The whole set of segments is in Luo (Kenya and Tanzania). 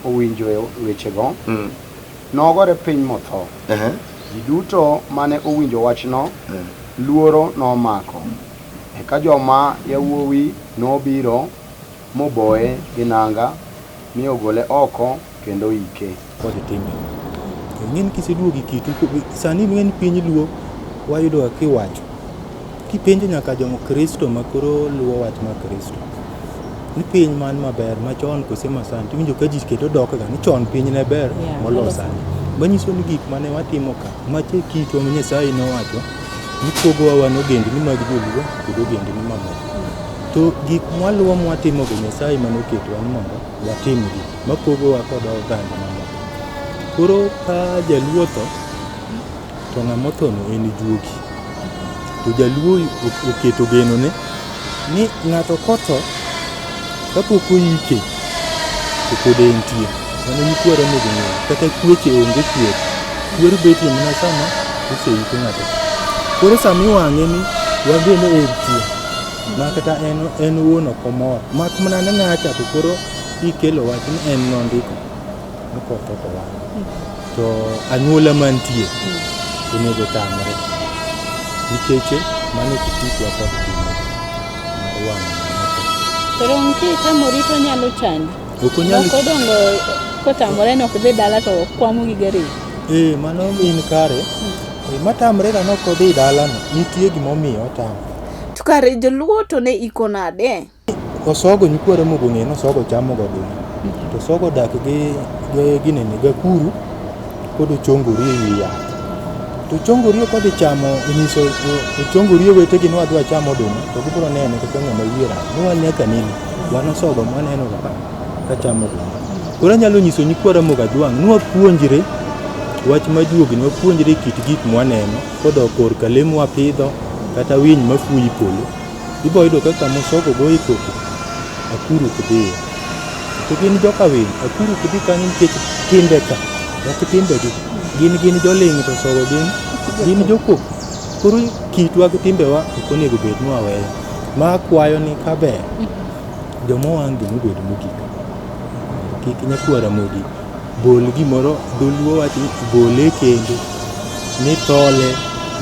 owinjo wechego nogore piny motho. Ji duto mane owinjo wachno luoro nomako. Eka joma yawuowi nobiro moboye gi nanga mi ogole oko kendo ike. Kod timbe ng'en kiseduogi kitu sani ng'en piny luo wayudo kiwacho kipenjo nyaka jomo Kristo makoro luo wach ma Kristo ni piny man maber machon kose masani tiwinjo ka ji keto dok ga ni chon piny ne ber moloyo sani. Manyiso ni gik mane watimo ka mache kitwa ma Nyasaye nowacho ni pogowa wan ogendni mag joluo kod ogendni mamoko. To gik mwaluwo mwatimo go Nyasaye manoketwa ni mondo watimgi mapogowa kod oganda mamoko. Koro ka jaluo tho to ng'ama othono en juogi. To jaluo oketo geno ne ni ng'ato kotho kapok oike to pod entie. Mano nyikwara mogo ng'eyo kata kweche onge kwer. Kwer betie mana sama oseike ng'ato. Koro sama iwang'e ni wageno entie ma kata en wuon ok omor. Mak mana ne ng'acha to koro ikelo wach ni en nondiko nokotho to wang'. To anyuola mantie onego tamre nikech mano kitwa kod piny mar wang'o ng'ato. Koro nki tamori to nyalo chandi. Kodongo kotamore nok dhi dala to kwamo gi gari. Mano in kare. Matamre ga nok odhi dala no nitie gimomiyo otamo. To kare joluo to ne iko nade? Osogo nyikwara mogo ng'eno osogo chamo goduma. To sogo dak gi ginene gakuru kod ochongori e wi yath. To ochongori kod chamo inyiso ochongori wetegi no adwa chamo oduma to gibiro nene kaka ng'ama wiera. Nwa nyaka nini wan osogo maneno ka chamo oduma. Koro nyalo nyiso nyikwara mogo adwang' nwa puonjre wach majuogi nwa puonjre kit gik mwaneno kodok korka lee mwapidho kata winy mafuyi polo. Ibo yudo kaka mosogo go ikoko akuru kudhiye. To gin joka winy akuru kudhi kanyo nikech timbe ka ok timbegi gin joling' to sogo gin jokoko. Koro kitwa gi timbewa ok onego bed ni waweyo. Ma kwayo ni kaber jomowang' gimobed mogik. Kik nyakwara mogik bol gimoro dholuo wach bole kendo ni thole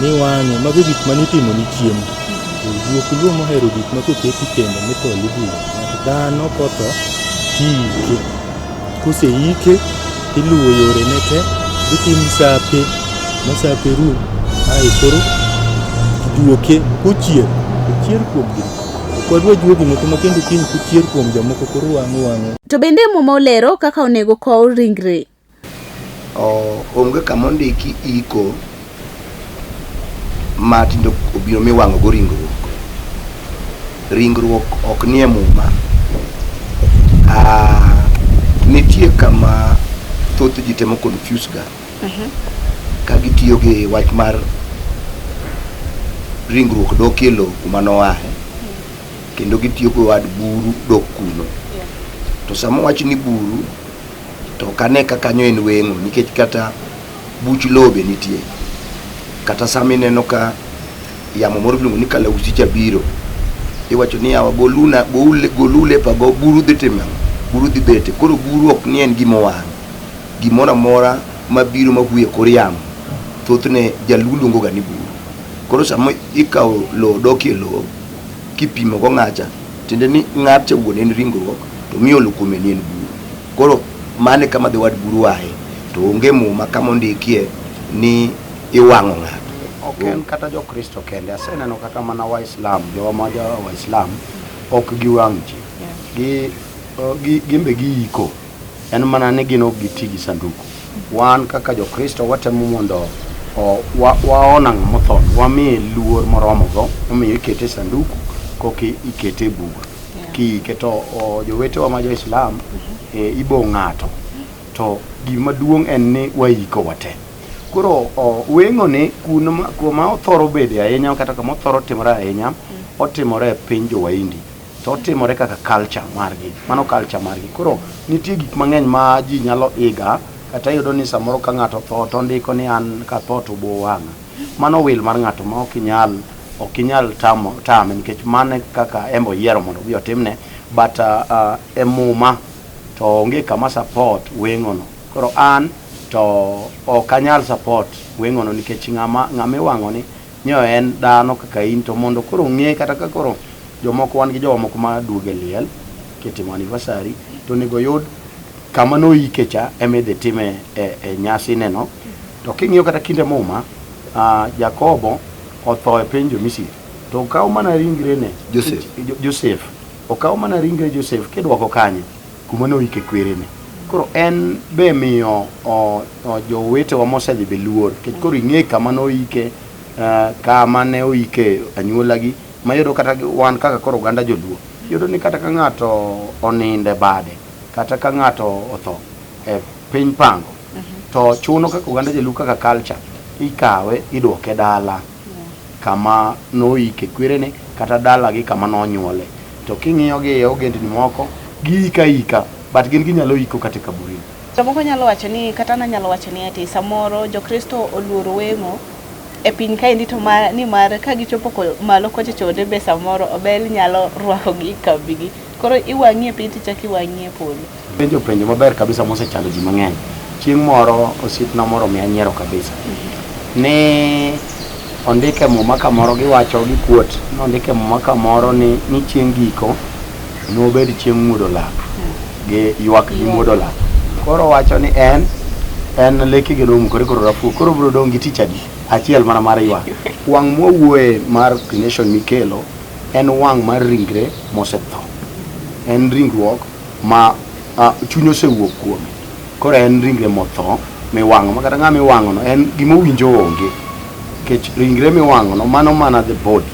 ni wang'e mago gik manitimo ni chiemo. Juok luo mohero gik makoketi kendo ni thole buro. Dhano kotho tiike. Koseike tiluwo yore ne te gitim sape masape rum ai koro juoke kochier kuom gi. Kwadwa juogi moko makendo kiny kuchier kuom jomoko koro wang'o. To bende muma olero kaka onego kow ringre. Onge kama ondiki iko matindo obiro miwang'o go ringruok ok nie muma. Nitie kama thoth ji temo confuse ga ka gitiyo gi wach mar ringruok dok kelo kuma noahe kendo gitiyo go wad buru dok kuno. To sama wach ni buru to kane kaka nyo en weng'o nikech kata buch lobe nitie. Kata sama ineno ka yamo moro biluongo ni kalausi chabiro iwacho ni awa golule pa go buru dhi timo buru dhi bete. Koro buru ok ni en gimowang' gimoro amora mabiro mahuye kor yamo thothne jaluo luongo ga ni buru. Koro sama ikawo lo dok e lo kipimo go ng'acha tiende ni ng'acha wuon en ringruok to miolo kuome ni en buru. Koro mane kama dhi wad buru ahe to onge muma kama ondikie ni iwang'o ng'ato. Ok en kata jo Kristo kende, aseneno kata mana Waislam, jowa ma Waislam ok giwang' ji. Gimbe giiko en mana ni gin ok giti gi sanduku. Wan kaka jo Kristo watemo mondo waona ng'ama otho wamiye luor moromo go omiyo ikete sanduku koki ikete bur. Kiike to jowetewa ma jo Islam ibo ng'ato to gima duong' en ni waiko wate. Koro weng'o ni kuma othoro bede ahinya kata kama othoro timore ahinya otimore e piny jo Waindi. To otimore kaka culture margi. Mano culture margi. Koro nitie gik mang'eny ma ji nyalo iga kata yudo ni samoro ka ng'ato tho to ndiko ni an ka tho to bo wang'a. Mano wil mar ng'ato ma ok inyal tame nikech mane kaka embo yiero mondo bi otimne but muma to to onge kama support weng'ono. Koro an to ok anyal support weng'ono nikech ng'ama iwang'o ni nyo en dhano kaka in, to mondo koro ng'e kata ka koro jomoko wan gi jomoko ma duoge liel kitimo anniversary to nego yud kama noike cha emidhi time e nyasi neno. To king'iyo kata kinde muma Jakobo otho e piny Misri, to okaw mana ringre ne Joseph okaw mana ringre Joseph kidwoko kanye kuma noike kwerene. Koro en be miyo jowetewa mosedhi be luor kech koro ing'e kama noike kama ne oike anyuolagi, mayudo kata wan kaka koro oganda joluo yudo ni kata ka ng'ato oninde bade kata ka ng'ato otho e piny pango to chuno kaka oganda joluo kaka culture ikawe idwoke dala kama noike kwerene kata dala gi kama nonyuole. To king'iyo gi ogendni moko giika but gin ginyalo iko kata kaburi. Jomoko nyalo wacho ni kata nyalo wacho ni ati samoro jokristo oluoro weng'o e piny kaendi to ni mar ka gichopo malo kocha chode be samoro obel nyalo rwako gi kabigi. Koro iwang'ie piny tichaki iwang'ie polo. Penjo maber kabisa mosechando ji mang'eny. Chieng' moro osiepna moro miya nyiero kabisa. Ne ondike muma kamoro giwacho gi kuot, nondike muma kamoro ni chieng' giko nobed chieng' muodo lak gi ywak gi muodo lak. Koro wacho ni en leki gi rum koro rafu koro bro dong gi tich adi achiel mana mar ywak. Wang' mowuoye mar cremation mikelo en wang' mar ringre mosetho, en ringruok ma chuny osewuok kuome. Koro en ringre motho miwang'o, ma kata ng'ama iwang'o no en gima owinjo onge, kech ringre miwang'o no mano mana the body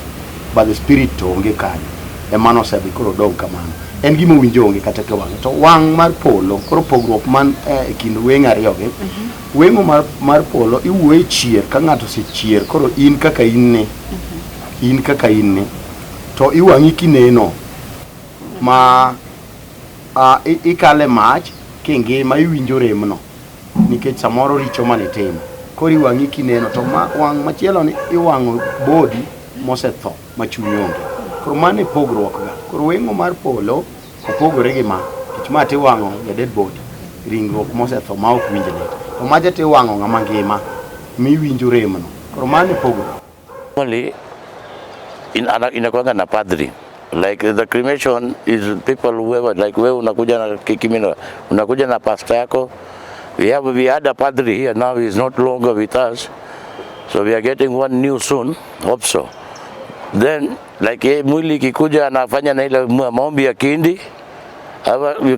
but the spirit to onge kanyo, emano osedhi koro dong kamano, en gima owinjo onge kata kiwang'e. To wang' mar polo koro pogruok man e kind weng' ariyogi, weng'o mar polo iwuoye chier ka ng'ato osechier, koro in kaka in ne to iwang'i kineno ma ikale mach kingima iwinjo remno nikech samoro richo manitimo, koro iwang'i kineno. To wang' machielo ni iwang'o body mosetho ma chuny onge, koro mano pogruok ga. Koro weng'o mar polo opogore gi ma kech ma tiwang'o the dead body, ringruok mosetho ma ok winj lit, to maja tiwang'o ng'ama ngima miwinjo remno, koro mano pogruok. Only inakuanga na padri. Like the cremation is people whoever, like wewe unakuja na kikimino, unakuja na pastor yako. We had a padri here, now he is not longer with us, so we are getting one new soon, hope so. Then like mwili kikuja anafanya na ile maombi ya kindi,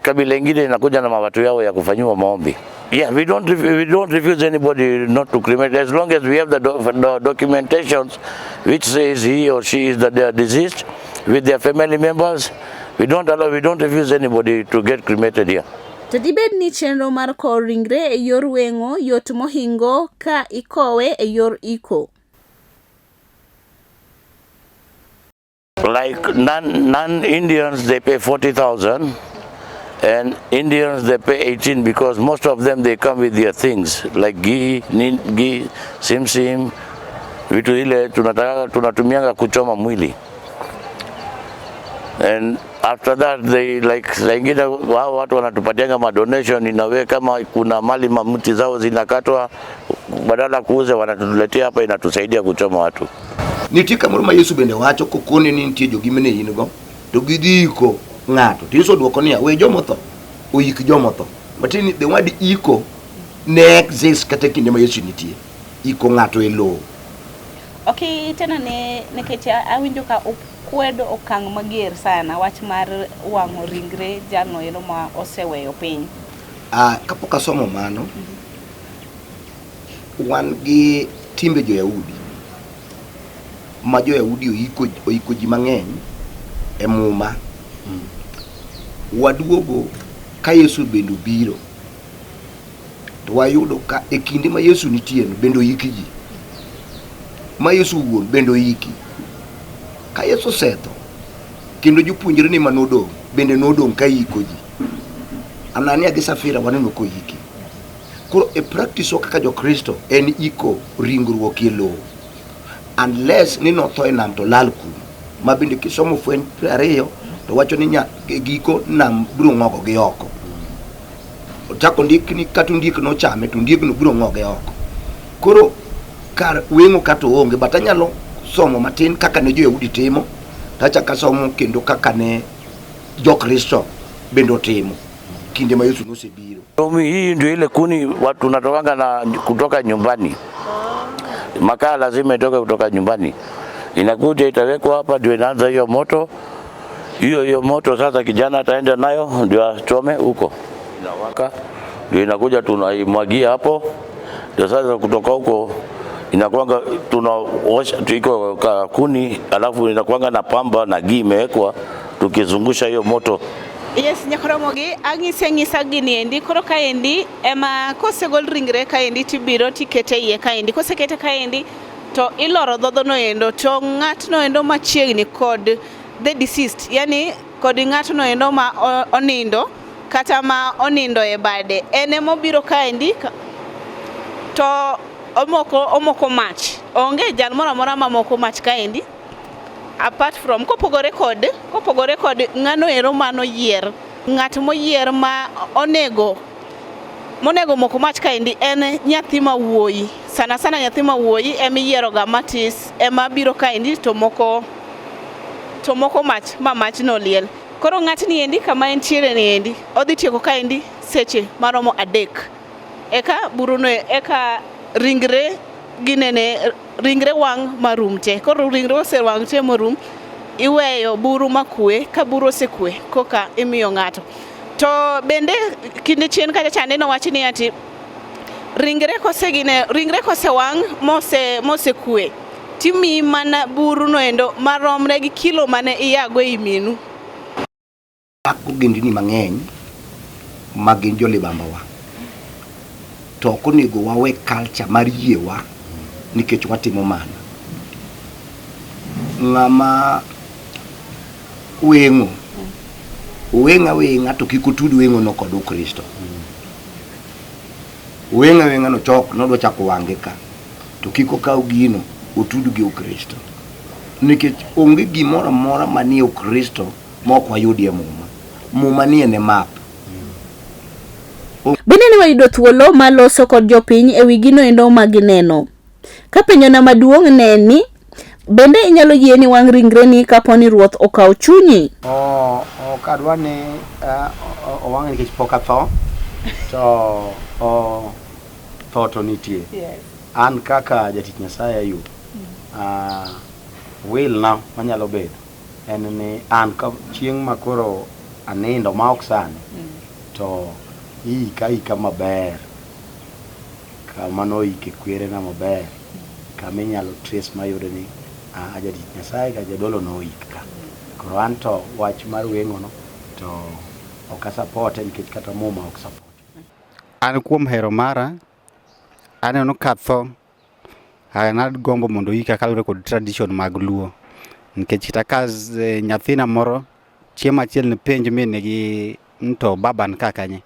kabila ingine inakuja na mawatu yao ya kufanyiwa maombi. Yeah, we don't refuse anybody not to cremate as long as we have the documentations which says he or she is the deceased with their family members. We don't refuse anybody to get cremated here. To dibed ni chenro mar kowo ringre e yor weng'o yot mohingo ka ikowe e yor iko. Like non-Indians, they pay 40,000, and Indians they pay 18 because most of them they come with their things like ghee, simsim, vitu ile tunatumianga kuchoma mwili. And after that they like saingine wao watu wanatupatianga madonation inawe kama kuna mali mamuti zao zinakatwa badala kuuza wanatuletea hapa inatusaidia kuchoma watu. Nitie kamoro ma Yesu bende wacho kokone ni nitie jogimene ingo to gidiko ng'ato to Yesu duoko niya we jomotho oyik jomotho, but the word iko ne exists kata kinde ma Yesu nitie iko ng'ato e lowo. Okay, tena ne kecha awinjo ka kwedo okang' mager sana wach mar wang'o ringre jalno eno ma oseweyo piny. Kapok asomo mano, wan gi timbe jo-Yahudi ma jo-Yahudi oiko ji mang'eny e muma. Waduogo ka Yesu bende obiro to wayudo ka e kinde ma Yesu nitie bende oyiki ji, ma Yesu wuon bende oyiki. Ka Yesu setho kendo jopuonjre ne manodong' bende nodong' ka yiko ji. Anania gi Safira waneno ko yiki. Koro e practice kaka jo-Kristo en iko ringruok e lowo, unless ni notho e nam to lal kum, ma bende kisomo Fweny 20 to wacho ni giko nam biro ng'ogo gi oko. Ochako ndikni kata ndik no chame to ndik no biro ng'oge oko. Koro kar weng'o kata onge, but anyalo somo matin kaka ne jo-Yahudi timo, tachaka somo kendo kaka ne Jo-Kristo bendo timo kinde ma Yesu nosebiro. Hii ndio ile kuni watu tunatokanga na kutoka nyumbani. Makaa lazima itoke kutoka nyumbani. Inakuja itawekwa hapa ndio inaanza hiyo moto. Hiyo moto sasa kijana ataenda nayo ndio achome huko. Inawaka. Ndio inakuja tunaimwagia hapo. Ndio sasa kutoka huko inakuanga tunaosha iko kuni, alafu inakuanga na pamba na ghee imewekwa tukizungusha hiyo moto. Yes, nyakoromogi ang'isa gini endi, koro kaendi ema kosegol ringre kaendi tibiro tikete iye kaendi, kosekete kaendi to iloro dhodho no endo, to ng'atno endo machiegni kod the deceased, yani kod ng'atno endo ma onindo kata ma onindo e bade, ene mobiro kaendi to omoko mach. Onge jal moro amora ma moko mach kaendi apart from kopogore kod ng'ano ero mano yier, ng'at moyier ma monego moko mach kaendi en nyathi ma wuoyi. Sana nyathi ma wuoyi emiyiero ga matis ema biro kaendi to moko mach ma mach no liel. Koro ng'atni endi kama entiere ni endi odhi tieko kaendi seche maromo 3 eka buruno eka ringre wang marum te. Koro ringre osewang te morum, iweyo buru makwe, ka buru osekwe koka imiyo ng'ato. To bende kinde chien kacha chande no wachi ni ati ringre kosewang mosekwe timi mana buru no endo maromre gi kilo mane iyago e minu. Ogendini mang'eny magin jolibamba wa to konego wawe culture mar yiewa nikech watimo mana. Ng'ama weng'a to kiko tudu weng'o no kod Kristo. Weng'a no chok no do chako wange ka to kiko kaw gino otudu gi Kristo, nikech onge gimoro amora manie Kristo mok wayudie muma nie ne map. Bende ne wayudo thuolo maloso kod jopiny ewi gino endo magineno. Ka penjona maduong' ne ni bende inyalo yie ni wang' ringre ni kaponi Ruoth okaw chunyi. Kadwa ni owang' nikech pok atho to tho to nitie. An kaka jatich Nyasaye Ayub, will na manyalo bedo en ni an ka chieng' makoro anindo ma ok sani to ika maber kama noike kwere na maber kama inyalo trace mayudo ni jatich Nyasaye ka jadolo noika. Koro an to wach mar weng'o no to ok support nikech kata muma ok support. An kuom hero mara aneno katho an gombo mondo ika kalure kod tradition mag Luo, nikech takaz nyathina moro chiema achiel ne penj mine gi nto baban kakanye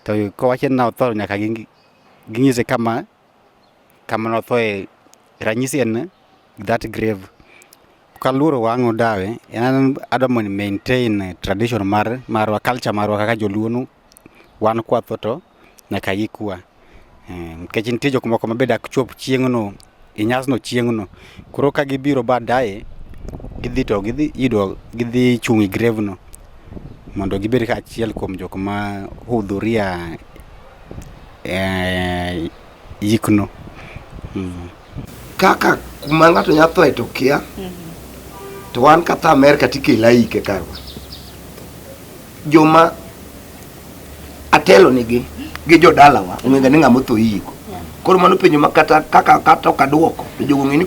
to kowache na otho nyaka ging'ise kama no thoe ranyisi en that grave. Kaluro wang'o dawe en adamo ni maintain tradition marwa culture marwa kaka joluo no wan kwatho to nyaka gikwa. Nikech nitie jok moko mabedak chop chieng' no inyas no chieng' no, koro ka gibiro baadaye gidhi chungi grave no mondo gibed ka achiel kuom jok ma hudhuria yikno. Kaka kuma ng'ato nyatho to kia to wan kata Amerika tikela ike karwa joma atelo nigi gi jodalawa ong'e ni ng'ama otho iko. Koro mano penjo makata kaka okaduoko to jogo ng'eni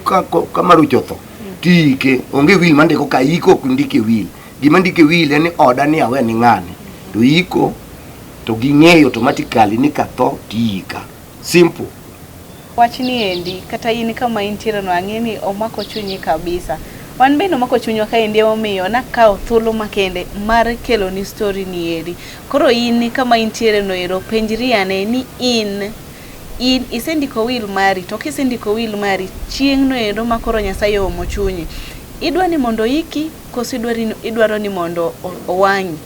kama rucho tho tike onge wil mandiko ka iko ok ndike wil. Gima ndike wil en ni oda ni awe ni ng'ane to iko to ging'eyo automatically ni katho tika simple. Wachni endi kata in kama intiere no ang'eni omako chunyi kabisa. Wan bende omako chunywa kaendi omiyo nakawo thuolo makende mar kelo ni story ni eri. Koro in kama intiere no ero penjri ane ni in isendiko will mari, to kisendiko will mari chieng' no ero makoro Nyasaye omo chunyi, idwa ni mondo iki koso idwaro ni mondo owang'i.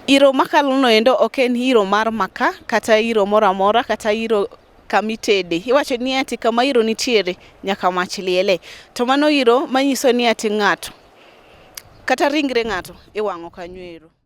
Iro makalono endo ok en iro mar maka kata iro moro amora kata iro kamitede. Iwacho ni ati kama iro nitiere nyaka mach liele. To mano iro manyiso ni ati ng'ato kata ringre ng'ato iwang'o kanyo ero.